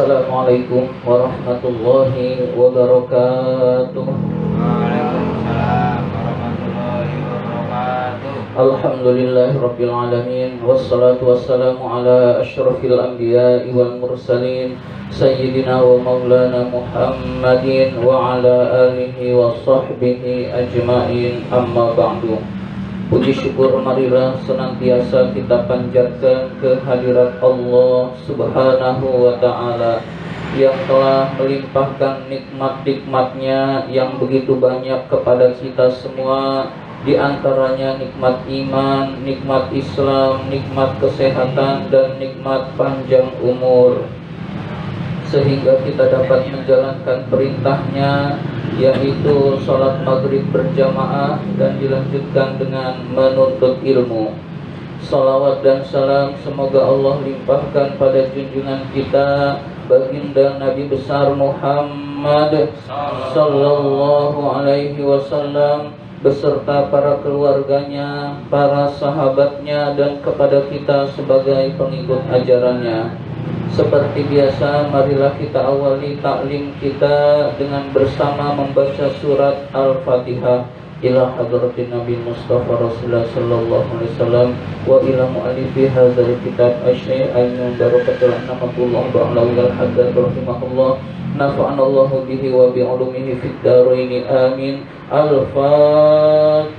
Assalamualaikum warahmatullahi wabarakatuh. Waalaikumsalam warahmatullahi wabarakatuh. Alhamdulillahirabbil alamin wassalatu wassalamu ala asyrafil anbiya'i wal mursalin sayyidina wa maulana Muhammadin wa ala alihi wa sahbihi ajmain, amma ba'du. Puji syukur marilah senantiasa kita panjatkan kehadirat Allah Subhanahu wa ta'ala yang telah melimpahkan nikmat-nikmatnya yang begitu banyak kepada kita semua, di antaranya nikmat iman, nikmat Islam, nikmat kesehatan, dan nikmat panjang umur, sehingga kita dapat menjalankan perintahnya, yaitu sholat maghrib berjamaah dan dilanjutkan dengan menuntut ilmu. Salawat dan salam semoga Allah limpahkan pada junjungan kita baginda Nabi besar Muhammad sallallahu alaihi wasallam beserta para keluarganya, para sahabatnya, dan kepada kita sebagai pengikut ajarannya. Seperti biasa, marilah kita awali taklim kita dengan bersama membaca surat Al-Fatihah ila hadratin Nabi Mustafa Rasulullah sallallahu alaihi wasallam wa ila mu'allifi hadzal kitab asy-syaikh Ainun Barakatul Anamullah ba'alawil haddad rahimahullah nafa'anallahu bihi wa bi'ulumihi fid dharaini amin. Al-Fatihah.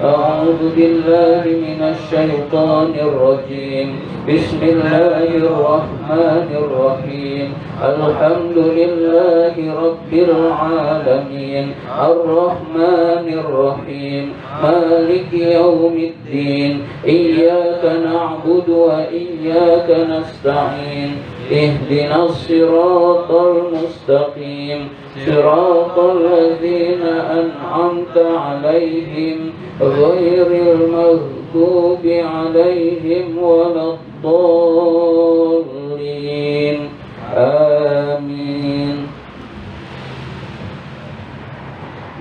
أعوذ بالله من الشيطان الرجيم بسم الله الرحمن الرحيم الحمد لله رب العالمين الرحمن الرحيم مالك يوم الدين إياك نعبد وإياك نستعين اهدنا الصراط المستقيم صراط الذين أنعمت عليهم غير المغضوب عليهم ولا الضالين آمين.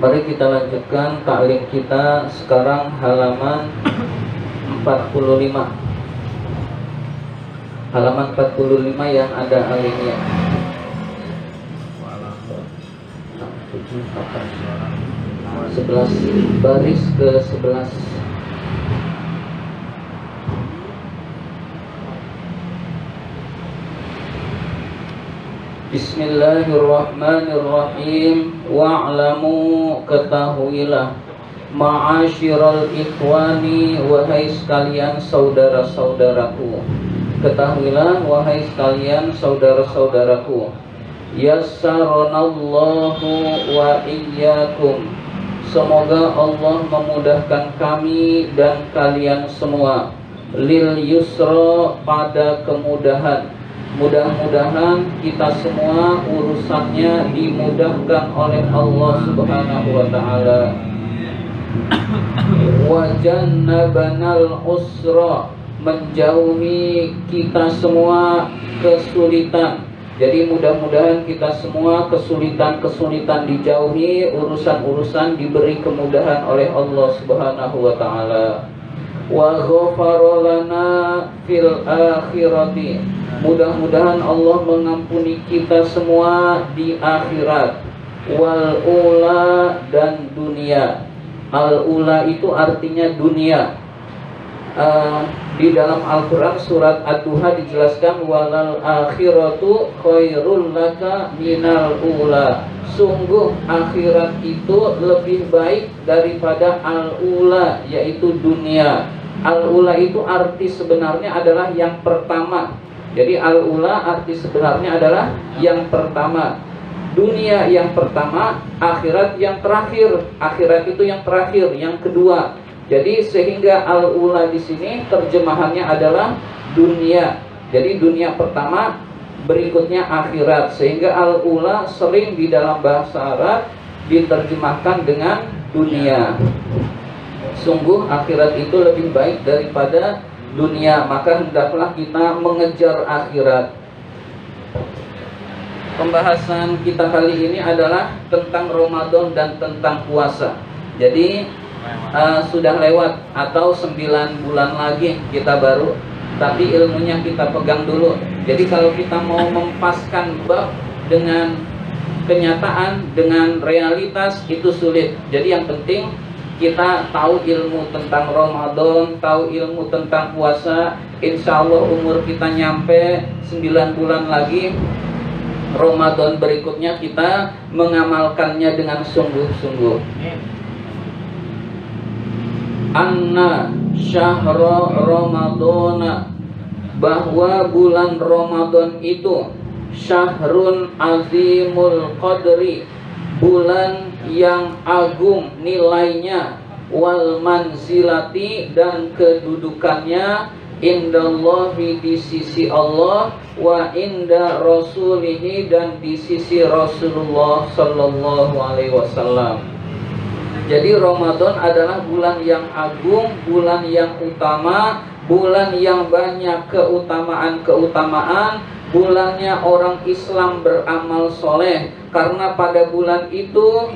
Mari kita lanjutkan taklim kita sekarang halaman 45. Halaman 45 yang ada alinea. 11 baris ke 11. Bismillahirrahmanirrahim. Wa'lamu, ketahuilah, ma'asyiral ikhwani, wahai sekalian saudara-saudaraku. Ketahuilah wahai sekalian saudara-saudaraku, yassaronallahu wa iyyakum, semoga Allah memudahkan kami dan kalian semua, lil yusra, pada kemudahan. Mudah-mudahan kita semua urusannya dimudahkan oleh Allah Subhanahu wa ta'ala. Wa jannabanal usra, menjauhi kita semua kesulitan. Jadi mudah-mudahan kita semua kesulitan-kesulitan dijauhi, urusan-urusan diberi kemudahan oleh Allah Subhanahu wa ta'ala. Wa ghafara lana fil akhirati, mudah-mudahan Allah mengampuni kita semua di akhirat. Wal ula, dan dunia. Al ula itu artinya dunia. Di dalam Al-Quran surat Ad-Duha dijelaskan walal akhiratu khairul laka minal ula, sungguh akhirat itu lebih baik daripada al-ula, yaitu dunia. Al-ula itu arti sebenarnya adalah yang pertama. Jadi al-ula arti sebenarnya adalah yang pertama. Dunia yang pertama, akhirat yang terakhir. Akhirat itu yang terakhir, yang kedua. Jadi sehingga al-ula di sini terjemahannya adalah dunia. Jadi dunia pertama, berikutnya akhirat. Sehingga al-ula sering di dalam bahasa Arab diterjemahkan dengan dunia. Sungguh akhirat itu lebih baik daripada dunia, maka hendaklah kita mengejar akhirat. Pembahasan kita kali ini adalah tentang Ramadan dan tentang puasa. Jadi sudah lewat atau 9 bulan lagi kita baru tapi ilmunya kita pegang dulu. Jadi kalau kita mau mempaskan bab dengan kenyataan, dengan realitas, itu sulit. Jadi yang penting kita tahu ilmu tentang Ramadan, tahu ilmu tentang puasa. Insya Allah umur kita nyampe 9 bulan lagi, Ramadan berikutnya kita mengamalkannya dengan sungguh-sungguh. Anna syahra Ramadana, bahwa bulan Ramadan itu syahrun azimul qadri, bulan yang agung nilainya, wal manzilati, dan kedudukannya, indallahi, di sisi Allah, wa inda rasulihi, dan di sisi Rasulullah sallallahu alaihi wasallam. Jadi Ramadan adalah bulan yang agung, bulan yang utama, bulan yang banyak keutamaan-keutamaan, bulannya orang Islam beramal soleh, karena pada bulan itu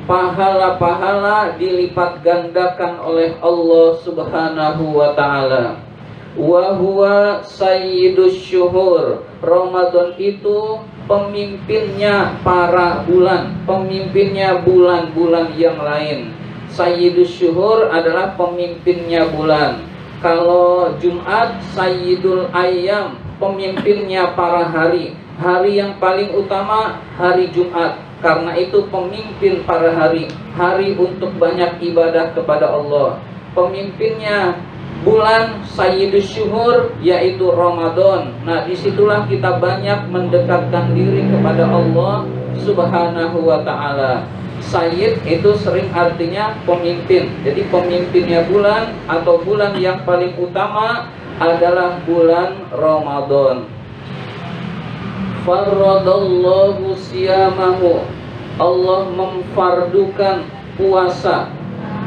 pahala-pahala dilipat gandakan oleh Allah Subhanahu wa ta'ala. Wa huwa sayyidus syuhur, Ramadan itu pemimpinnya para bulan, pemimpinnya bulan-bulan yang lain. Sayyidus syuhur adalah pemimpinnya bulan. Kalau Jumat, sayyidul ayyam, pemimpinnya para hari. Hari yang paling utama hari Jumat, karena itu pemimpin para hari, hari untuk banyak ibadah kepada Allah. Pemimpinnya bulan sayyidus syuhur, yaitu Ramadan. Nah, disitulah kita banyak mendekatkan diri kepada Allah Subhanahu wa ta'ala. Sayyid itu sering artinya pemimpin. Jadi pemimpinnya bulan atau bulan yang paling utama adalah bulan Ramadan. Faradallahu siyamahu, Allah memfardukan puasa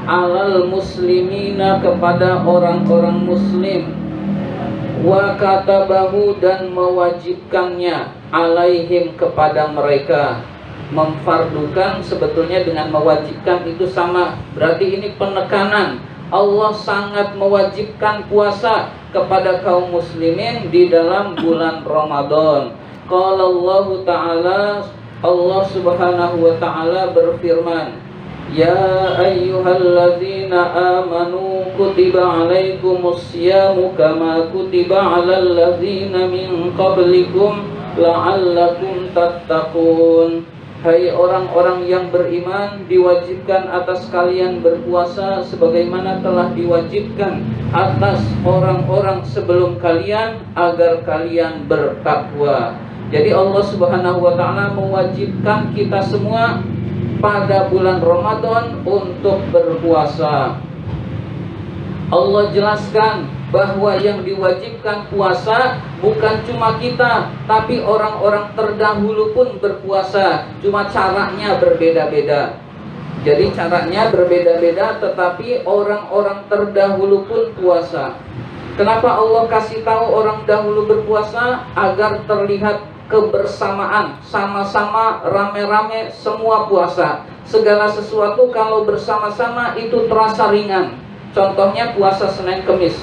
alal muslimina, kepada orang-orang muslim, wa katabahu, dan mewajibkannya alaihim, kepada mereka. Memfardukan sebetulnya dengan mewajibkan itu sama, berarti ini penekanan. Allah sangat mewajibkan puasa kepada kaum muslimin di dalam bulan Ramadan. Qala Allah Ta'ala, Allah Subhanahu wa ta'ala berfirman, Ya ayyuhalladzina amanu kutiba alaikumus siyamu kama kutiba alal ladzina min qablikum la'allakum tattaqun. Hai orang-orang yang beriman, diwajibkan atas kalian berpuasa sebagaimana telah diwajibkan atas orang-orang sebelum kalian agar kalian bertakwa. Jadi Allah Subhanahu wa ta'ala mewajibkan kita semua pada bulan Ramadan untuk berpuasa. Allah jelaskan bahwa yang diwajibkan puasa bukan cuma kita, tapi orang-orang terdahulu pun berpuasa. Cuma caranya berbeda-beda. Jadi caranya berbeda-beda, tetapi orang-orang terdahulu pun puasa. Kenapa Allah kasih tahu orang dahulu berpuasa? Agar terlihat kebersamaan, sama-sama, rame-rame, semua puasa. Segala sesuatu kalau bersama-sama itu terasa ringan. Contohnya puasa Senin Kemis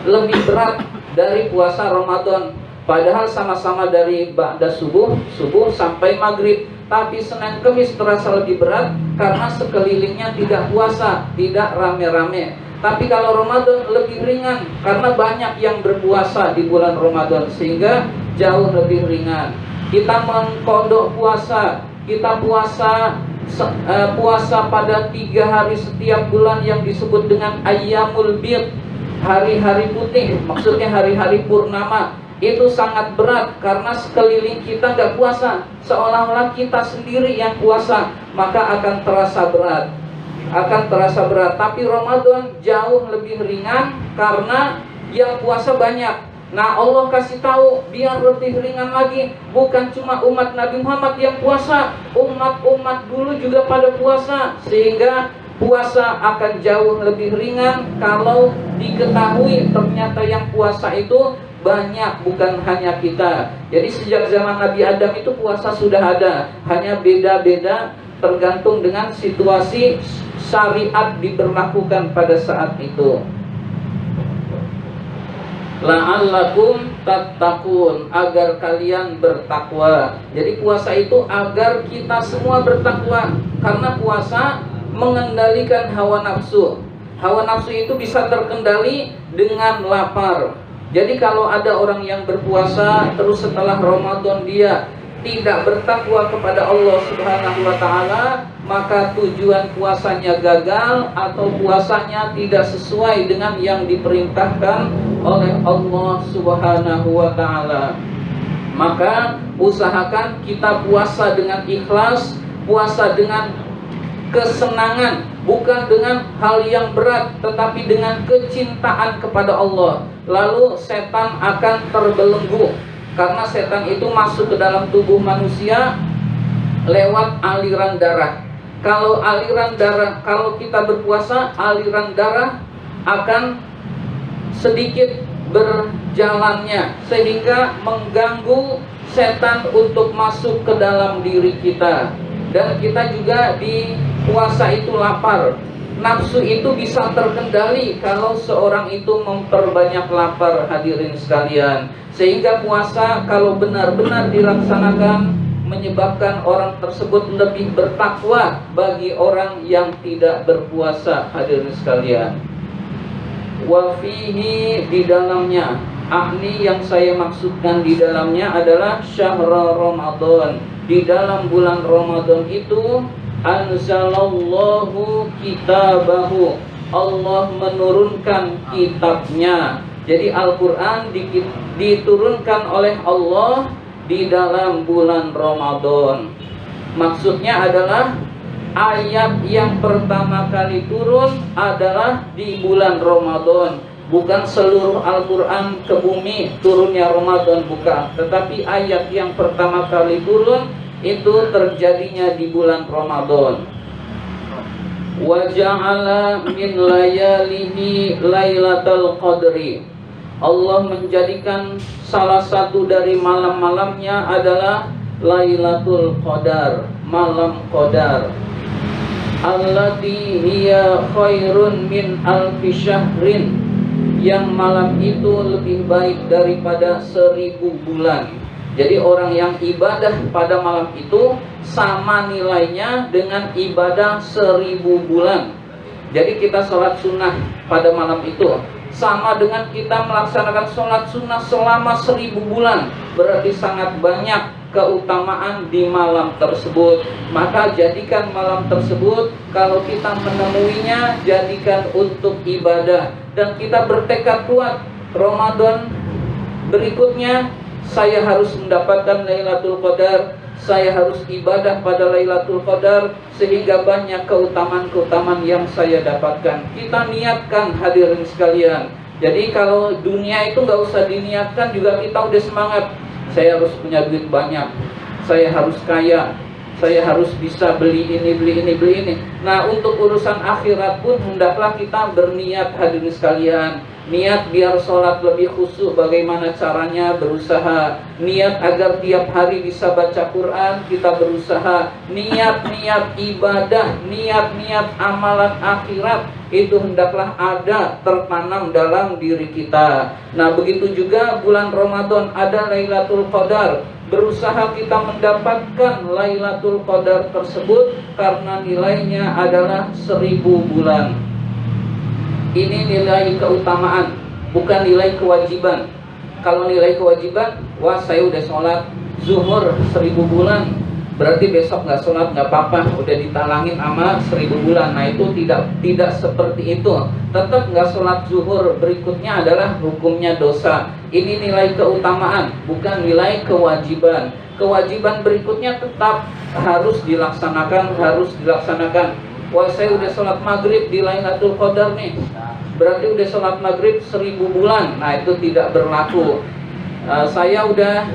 lebih berat dari puasa Ramadan. Padahal sama-sama dari ba'da subuh sampai maghrib. Tapi Senin Kemis terasa lebih berat karena sekelilingnya tidak puasa, tidak rame-rame. Tapi kalau Ramadan lebih ringan karena banyak yang berpuasa di bulan Ramadan, sehingga jauh lebih ringan. Kita mengkodok puasa, kita puasa pada 3 hari setiap bulan yang disebut dengan ayyamul bid, hari-hari putih, maksudnya hari-hari purnama. Itu sangat berat karena sekeliling kita nggak puasa, seolah-olah kita sendiri yang puasa, maka akan terasa berat. Tapi Ramadan jauh lebih ringan karena yang puasa banyak. Nah, Allah kasih tahu biar lebih ringan lagi, bukan cuma umat Nabi Muhammad yang puasa, umat-umat dulu juga pada puasa, sehingga puasa akan jauh lebih ringan kalau diketahui ternyata yang puasa itu banyak, bukan hanya kita. Jadi sejak zaman Nabi Adam itu puasa sudah ada, hanya beda-beda tergantung dengan situasi syariat diberlakukan pada saat itu. la'allakum tattaqun, agar kalian bertakwa. Jadi puasa itu agar kita semua bertakwa, karena puasa mengendalikan hawa nafsu. Hawa nafsu itu bisa terkendali dengan lapar. Jadi kalau ada orang yang berpuasa terus setelah Ramadan dia tidak bertakwa kepada Allah Subhanahu wa Ta'ala, maka tujuan puasanya gagal atau puasanya tidak sesuai dengan yang diperintahkan oleh Allah Subhanahu wa Ta'ala. Maka usahakan kita puasa dengan ikhlas, puasa dengan kesenangan, bukan dengan hal yang berat, tetapi dengan kecintaan kepada Allah. Lalu setan akan terbelenggu, karena setan itu masuk ke dalam tubuh manusia lewat aliran darah. Kalau aliran darah, kalau kita berpuasa, aliran darah akan sedikit berjalannya, sehingga mengganggu setan untuk masuk ke dalam diri kita. Dan kita juga di puasa itu lapar. Nafsu itu bisa terkendali kalau seorang itu memperbanyak lapar, hadirin sekalian. Sehingga puasa kalau benar-benar dilaksanakan menyebabkan orang tersebut lebih bertakwa bagi orang yang tidak berpuasa, hadirin sekalian. Wa fihi, di dalamnya, ahni yang saya maksudkan di dalamnya adalah syahrul Ramadan. Di dalam bulan Ramadan itu anzalallahu kitabahu, Allah menurunkan kitabnya. Jadi Al-Quran diturunkan oleh Allah di dalam bulan Ramadan. Maksudnya adalah ayat yang pertama kali turun adalah di bulan Ramadan. Bukan seluruh Al-Quran ke bumi turunnya Ramadan, bukan. Tetapi ayat yang pertama kali turun itu terjadinya di bulan Ramadan. Wa ja'ala min layalihi lailatul qadri, Allah menjadikan salah satu dari malam-malamnya adalah Lailatul Qadar, malam Qadar. Allati hiya khairun min alfi syahrin, yang malam itu lebih baik daripada 1000 bulan. Jadi orang yang ibadah pada malam itu sama nilainya dengan ibadah 1000 bulan. Jadi kita sholat sunnah pada malam itu sama dengan kita melaksanakan sholat sunnah selama 1000 bulan. Berarti sangat banyak keutamaan di malam tersebut. Maka jadikan malam tersebut, kalau kita menemuinya, jadikan untuk ibadah. Dan kita bertekad kuat, Ramadan berikutnya saya harus mendapatkan Lailatul Qadar, saya harus ibadah pada Lailatul Qadar, sehingga banyak keutamaan-keutamaan yang saya dapatkan. Kita niatkan, hadirin sekalian. Jadi kalau dunia itu nggak usah diniatkan juga, kita udah semangat. Saya harus punya duit banyak, saya harus kaya, saya harus bisa beli ini, beli ini, beli ini. Nah, untuk urusan akhirat pun hendaklah kita berniat, hadirin sekalian. Niat biar sholat lebih khusyuk, bagaimana caranya? Berusaha. Niat agar tiap hari bisa baca Quran, kita berusaha. Niat-niat ibadah, niat-niat amalan akhirat, itu hendaklah ada, tertanam dalam diri kita. Nah, begitu juga bulan Ramadan ada Lailatul Qadar. Berusaha kita mendapatkan Lailatul Qadar tersebut, karena nilainya adalah 1000 bulan. Ini nilai keutamaan, bukan nilai kewajiban. Kalau nilai kewajiban, wah saya udah sholat zuhur 1000 bulan, berarti besok nggak sholat nggak apa-apa, udah ditalangin sama 1000 bulan. Nah, itu tidak seperti itu. Tetap nggak sholat zuhur berikutnya adalah hukumnya dosa. Ini nilai keutamaan, bukan nilai kewajiban. Kewajiban berikutnya tetap harus dilaksanakan, Wah, saya udah sholat maghrib di Lailatul Qadar nih, berarti udah sholat maghrib 1000 bulan. Nah, itu tidak berlaku. Saya udah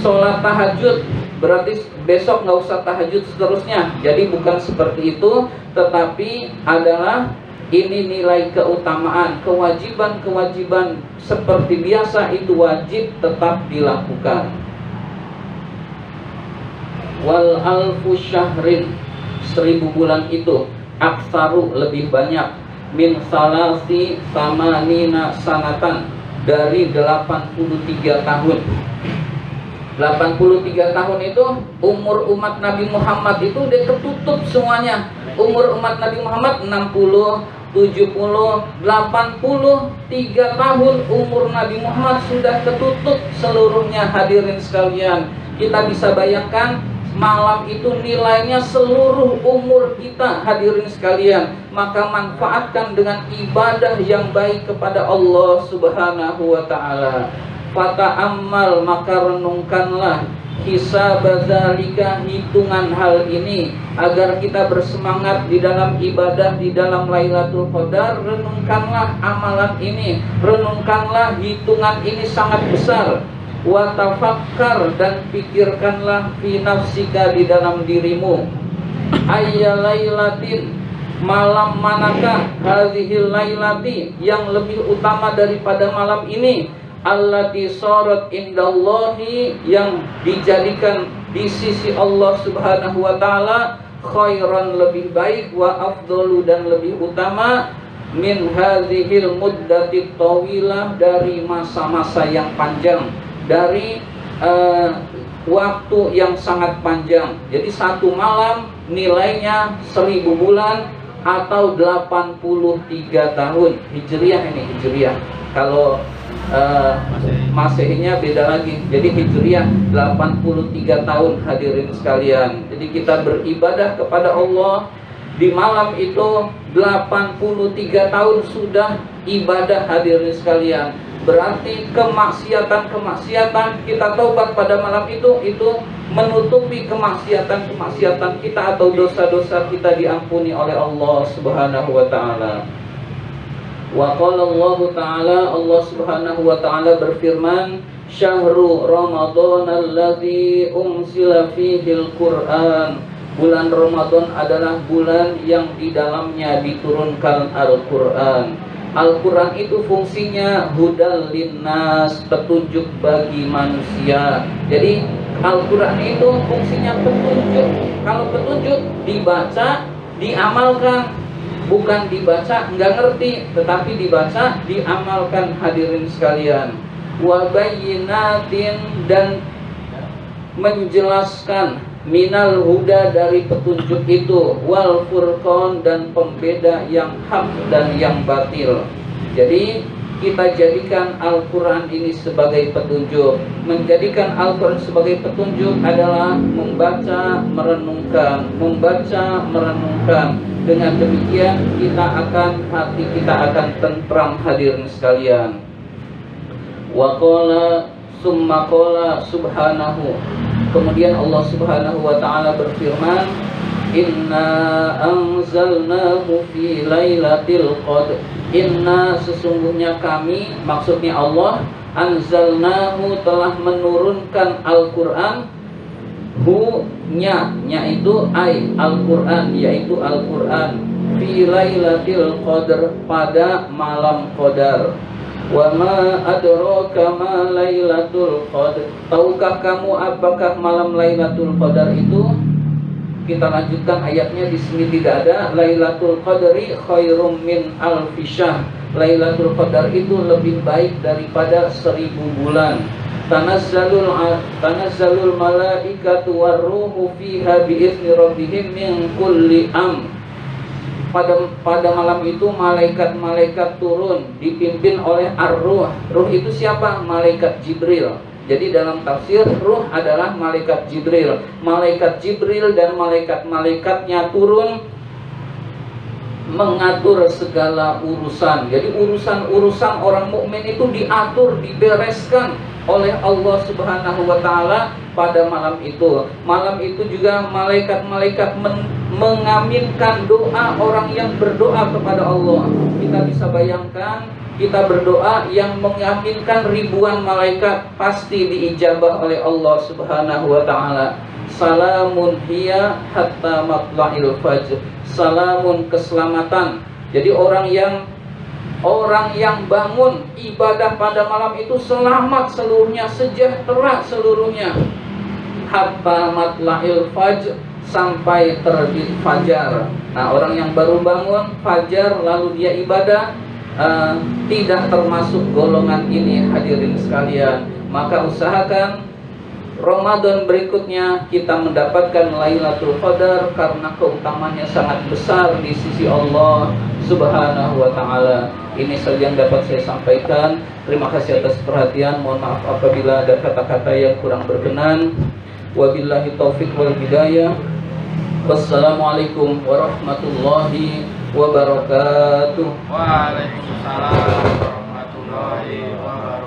sholat tahajud, berarti besok nggak usah tahajud seterusnya. Jadi bukan seperti itu, tetapi adalah ini nilai keutamaan. Kewajiban-kewajiban seperti biasa itu wajib tetap dilakukan. Wal alfu syahrin, 1000 bulan itu aktsaru lebih banyak min salasi samanina sanatan, dari 83 tahun. 83 tahun itu umur umat Nabi Muhammad itu udah ketutup semuanya. Umur umat Nabi Muhammad 60, 70, 83 tahun umur Nabi Muhammad sudah ketutup seluruhnya. Hadirin sekalian, kita bisa bayangkan malam itu nilainya seluruh umur kita. Hadirin sekalian, maka manfaatkan dengan ibadah yang baik kepada Allah Subhanahu wa ta'ala. Fata'ammal, maka renungkanlah, hisab dzalika, hitungan hal ini, agar kita bersemangat di dalam ibadah di dalam Lailatul Qadar. Renungkanlah amalan ini, renungkanlah hitungan ini sangat besar. Wa tafakkar, dan pikirkanlah fi nafsika, di dalam dirimu, ayyalailatin, malam manakah, hadhil lailati, yang lebih utama daripada malam ini, allati sarat indallahi, yang dijadikan di sisi Allah Subhanahu wa ta'ala, khairan, lebih baik, wa afdalu, dan lebih utama, min hadhil muddati tawilah, dari masa-masa yang panjang, dari waktu yang sangat panjang. Jadi satu malam nilainya 1000 bulan atau 83 tahun. Hijriah ini, Hijriah. Kalau Masehinya beda lagi. Jadi Hijriah 83 tahun, hadirin sekalian. Jadi kita beribadah kepada Allah di malam itu 83 tahun sudah ibadah, hadirin sekalian. Berarti kemaksiatan kita taubat pada malam itu menutupi kemaksiatan kita atau dosa-dosa kita diampuni oleh Allah Subhanahu wa ta'ala. Wa qala Allah ta'ala, Allah Subhanahu wa ta'ala berfirman, Syahrul Ramadan alladzi unzila fihil Qur'an. Bulan Ramadan adalah bulan yang di dalamnya diturunkan Al-Qur'an. Al-Quran itu fungsinya hudal linnas, petunjuk bagi manusia. Jadi Al-Quran itu fungsinya petunjuk. Kalau petunjuk dibaca, diamalkan, bukan dibaca nggak ngerti, tetapi dibaca, diamalkan, hadirin sekalian. Wa bayyinatin, dan menjelaskan, minal huda, dari petunjuk itu, wal furqan, dan pembeda yang hak dan yang batil. Jadi kita jadikan Al-Quran ini sebagai petunjuk. Menjadikan Al-Quran sebagai petunjuk adalah membaca, merenungkan, membaca, merenungkan. Dengan demikian hati kita akan tentram, hadirin sekalian. Wa qala summa qala subhanahu. Kemudian Allah Subhanahu wa ta'ala berfirman, Inna anzalnahu fi lailatul qadr. Inna, sesungguhnya kami, maksudnya Allah, anzalnahu, telah menurunkan Al-Quran, nya itu ay Al-Quran, yaitu Al-Quran, fi lailatul qadr, pada malam qadar. Wa ma adraka ma lailatul qadr. Tahukah kamu apakah malam Lailatul Qadar itu? Kita lanjutkan ayatnya, di sini tidak ada. Lailatul Qadri khairum min alfi syahr. Lailatul Qadar itu lebih baik daripada 1000 bulan. Tanazzalul malaikatu warruhu fiha biizni rabbihim min kulli am. Pada malam itu malaikat-malaikat turun dipimpin oleh ar-ruh. Ruh itu siapa? Malaikat Jibril. Jadi dalam tafsir, ruh adalah malaikat Jibril. Malaikat Jibril dan malaikat-malaikatnya turun mengatur segala urusan. Jadi urusan-urusan orang mukmin itu diatur, dibereskan oleh Allah Subhanahu wa ta'ala pada malam itu. Malam itu juga malaikat-malaikat mengaminkan doa orang yang berdoa kepada Allah. Kita bisa bayangkan, kita berdoa yang mengaminkan ribuan malaikat, pasti diijabah oleh Allah Subhanahu wa ta'ala. Salamun hiya hatta matla'il fajr. Salamun, keselamatan. Jadi orang yang bangun ibadah pada malam itu selamat seluruhnya, sejahtera seluruhnya. Hatta matla'il fajr, sampai terbit fajar. Nah, orang yang baru bangun fajar lalu dia ibadah, tidak termasuk golongan ini hadirin sekalian, maka usahakan Ramadan berikutnya kita mendapatkan Lailatul Qadar karena keutamaannya sangat besar di sisi Allah Subhanahu wa taala. Ini saja yang dapat saya sampaikan. Terima kasih atas perhatian. Mohon maaf apabila ada kata-kata yang kurang berkenan. Wabillahi taufik wal hidayah. Wassalamualaikum warahmatullahi wabarakatuh. Waalaikumsalam warahmatullahi wabarakatuh.